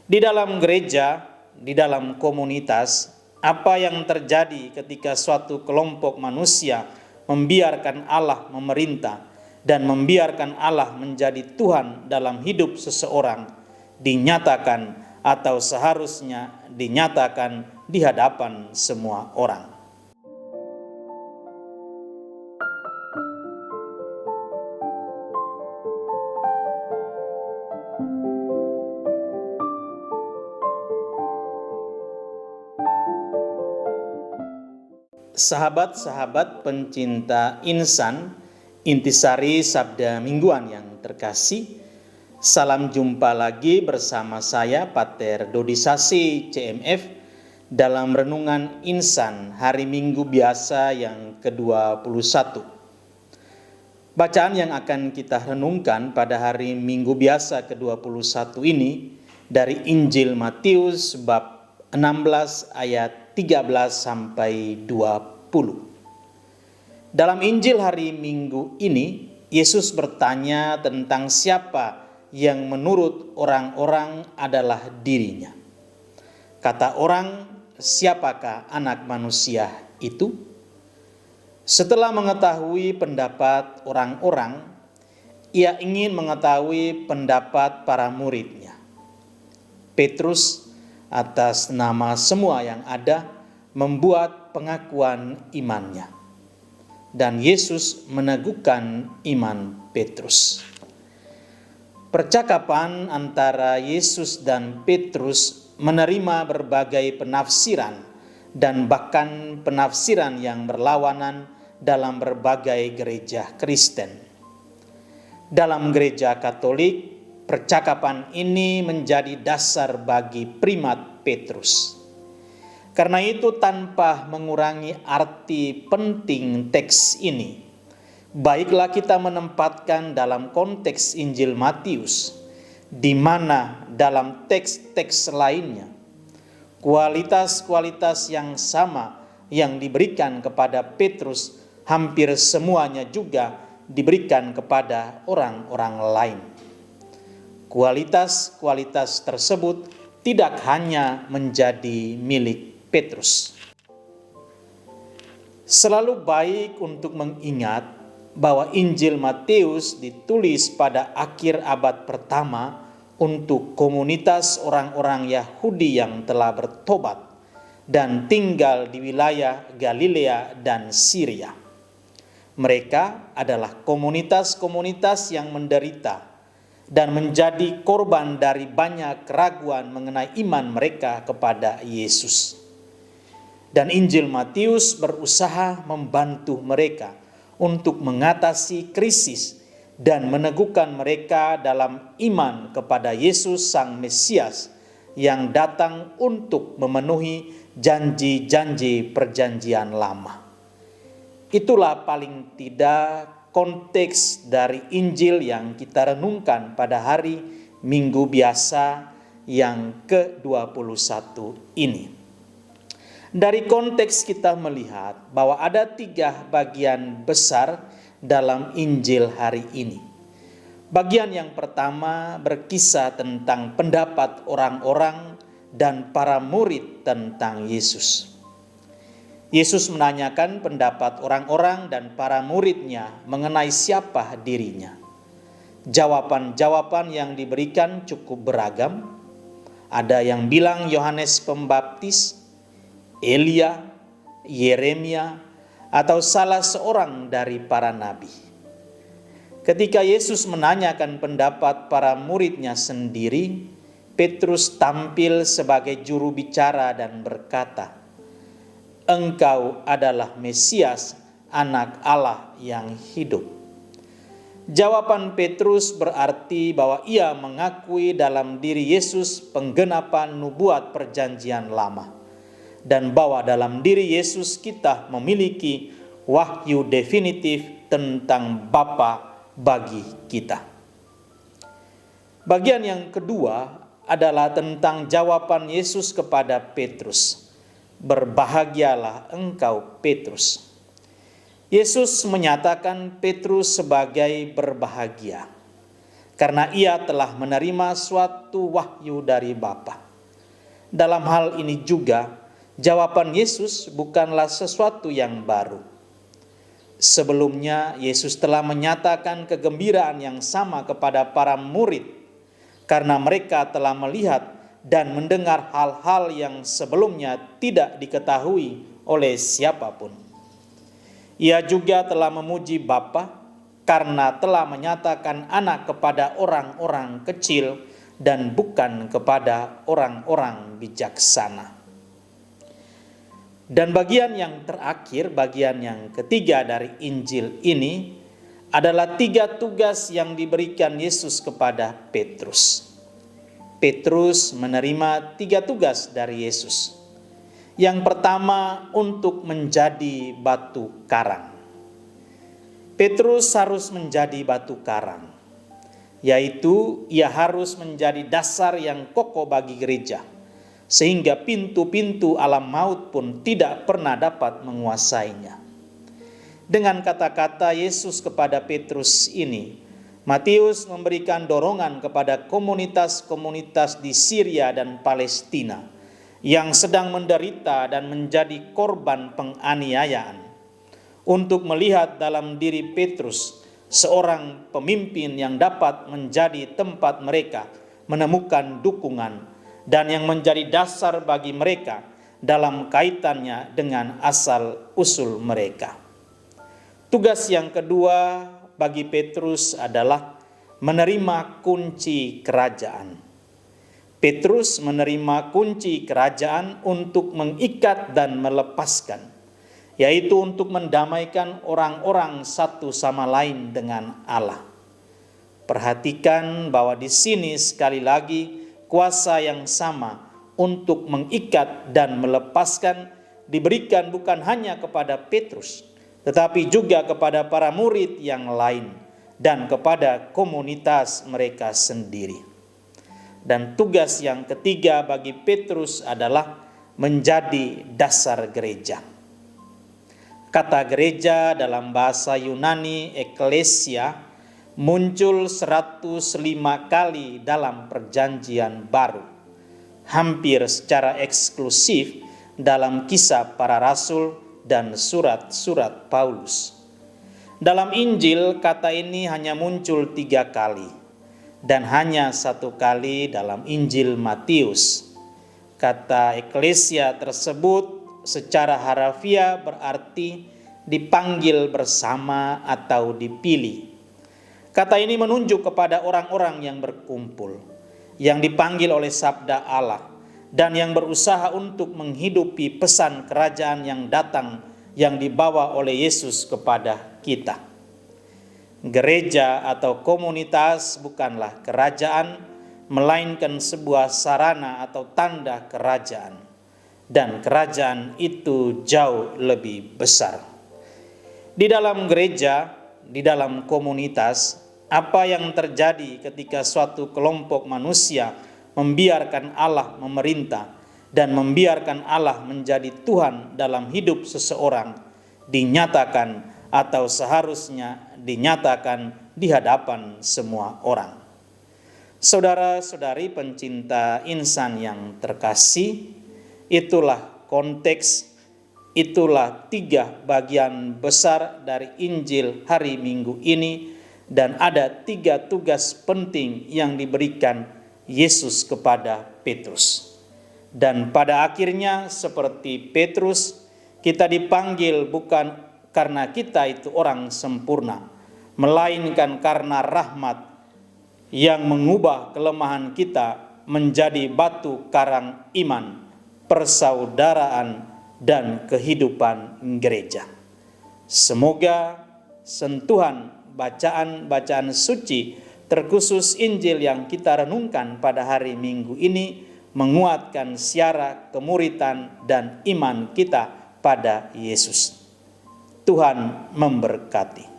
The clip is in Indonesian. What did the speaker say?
Di dalam gereja, di dalam komunitas, apa yang terjadi ketika suatu kelompok manusia membiarkan Allah memerintah dan membiarkan Allah menjadi Tuhan dalam hidup seseorang dinyatakan atau seharusnya dinyatakan di hadapan semua orang. Sahabat-sahabat pencinta insan, intisari sabda mingguan yang terkasih, salam jumpa lagi bersama saya Pater Dodi Sasi CMF dalam renungan insan hari Minggu biasa yang ke-21. Bacaan yang akan kita renungkan pada hari Minggu biasa ke-21 ini dari Injil Matius bab 16 ayat 13 sampai 20. Dalam Injil hari Minggu ini, Yesus bertanya tentang siapa yang menurut orang-orang adalah dirinya. Kata orang, siapakah anak manusia itu? Setelah mengetahui pendapat orang-orang, ia ingin mengetahui pendapat para muridnya. Petrus atas nama semua yang ada membuat pengakuan imannya. Dan Yesus meneguhkan iman Petrus. Percakapan antara Yesus dan Petrus menerima berbagai penafsiran dan bahkan penafsiran yang berlawanan dalam berbagai gereja Kristen. Dalam gereja Katolik, percakapan ini menjadi dasar bagi primat Petrus. Karena itu tanpa mengurangi arti penting teks ini, baiklah kita menempatkan dalam konteks Injil Matius, di mana dalam teks-teks lainnya, kualitas-kualitas yang sama yang diberikan kepada Petrus hampir semuanya juga diberikan kepada orang-orang lain. Kualitas-kualitas tersebut tidak hanya menjadi milik Petrus. Selalu baik untuk mengingat bahwa Injil Matius ditulis pada akhir abad pertama untuk komunitas orang-orang Yahudi yang telah bertobat dan tinggal di wilayah Galilea dan Syria. Mereka adalah komunitas-komunitas yang menderita dan menjadi korban dari banyak keraguan mengenai iman mereka kepada Yesus. Dan Injil Matius berusaha membantu mereka untuk mengatasi krisis dan meneguhkan mereka dalam iman kepada Yesus Sang Mesias yang datang untuk memenuhi janji-janji perjanjian lama. Itulah paling tidak konteks dari Injil yang kita renungkan pada hari Minggu biasa yang ke-21 ini. Dari konteks kita melihat bahwa ada 3 bagian besar dalam Injil hari ini. Bagian yang pertama berkisah tentang pendapat orang-orang dan para murid tentang Yesus. Yesus menanyakan pendapat orang-orang dan para muridnya mengenai siapa dirinya. Jawaban-jawaban yang diberikan cukup beragam. Ada yang bilang Yohanes Pembaptis, Elia, Yeremia, atau salah seorang dari para nabi. Ketika Yesus menanyakan pendapat para muridnya sendiri, Petrus tampil sebagai juru bicara dan berkata, "Engkau adalah Mesias, anak Allah yang hidup." Jawaban Petrus berarti bahwa ia mengakui dalam diri Yesus penggenapan nubuat perjanjian lama, dan bahwa dalam diri Yesus kita memiliki wahyu definitif tentang Bapa bagi kita. Bagian yang kedua adalah tentang jawaban Yesus kepada Petrus. "Berbahagialah engkau Petrus." Yesus menyatakan Petrus sebagai berbahagia karena ia telah menerima suatu wahyu dari Bapa. Dalam hal ini juga, jawaban Yesus bukanlah sesuatu yang baru. Sebelumnya, Yesus telah menyatakan kegembiraan yang sama kepada para murid, karena mereka telah melihat dan mendengar hal-hal yang sebelumnya tidak diketahui oleh siapapun. Ia juga telah memuji Bapa karena telah menyatakan Anak kepada orang-orang kecil dan bukan kepada orang-orang bijaksana. Dan bagian yang terakhir, bagian yang ketiga dari Injil ini adalah 3 tugas yang diberikan Yesus kepada Petrus. Petrus menerima 3 tugas dari Yesus. Yang pertama, untuk menjadi batu karang. Petrus harus menjadi batu karang, yaitu ia harus menjadi dasar yang kokoh bagi gereja, sehingga pintu-pintu alam maut pun tidak pernah dapat menguasainya. Dengan kata-kata Yesus kepada Petrus ini, Matius memberikan dorongan kepada komunitas-komunitas di Syria dan Palestina yang sedang menderita dan menjadi korban penganiayaan, untuk melihat dalam diri Petrus seorang pemimpin yang dapat menjadi tempat mereka menemukan dukungan dan yang menjadi dasar bagi mereka dalam kaitannya dengan asal-usul mereka. Tugas yang kedua bagi Petrus adalah menerima kunci kerajaan. Petrus menerima kunci kerajaan untuk mengikat dan melepaskan, yaitu untuk mendamaikan orang-orang satu sama lain dengan Allah. Perhatikan bahwa di sini sekali lagi kuasa yang sama untuk mengikat dan melepaskan diberikan bukan hanya kepada Petrus, tetapi juga kepada para murid yang lain dan kepada komunitas mereka sendiri. Dan tugas yang ketiga bagi Petrus adalah menjadi dasar gereja. Kata gereja dalam bahasa Yunani ekklesia muncul 105 kali dalam Perjanjian Baru, hampir secara eksklusif dalam Kisah Para Rasul dan surat-surat Paulus. Dalam Injil kata ini hanya muncul 3 kali dan hanya 1 kali dalam Injil Matius. Kata eklesia tersebut secara harafiah berarti dipanggil bersama atau dipilih. Kata ini menunjuk kepada orang-orang yang berkumpul, yang dipanggil oleh sabda Allah, dan yang berusaha untuk menghidupi pesan kerajaan yang datang yang dibawa oleh Yesus kepada kita. Gereja atau komunitas bukanlah kerajaan, melainkan sebuah sarana atau tanda kerajaan. Dan kerajaan itu jauh lebih besar. Di dalam gereja, di dalam komunitas, apa yang terjadi ketika suatu kelompok manusia membiarkan Allah memerintah dan membiarkan Allah menjadi Tuhan dalam hidup seseorang dinyatakan atau seharusnya dinyatakan di hadapan semua orang. Saudara-saudari pencinta insan yang terkasih, itulah konteks, itulah 3 bagian besar dari Injil hari Minggu ini, dan ada 3 tugas penting yang diberikan Yesus kepada Petrus. Dan pada akhirnya seperti Petrus, kita dipanggil bukan karena kita itu orang sempurna, melainkan karena rahmat yang mengubah kelemahan kita menjadi batu karang iman, persaudaraan, dan kehidupan gereja. Semoga sentuhan bacaan-bacaan suci terkhusus Injil yang kita renungkan pada hari Minggu ini menguatkan siara kemuritan dan iman kita pada Yesus. Tuhan memberkati.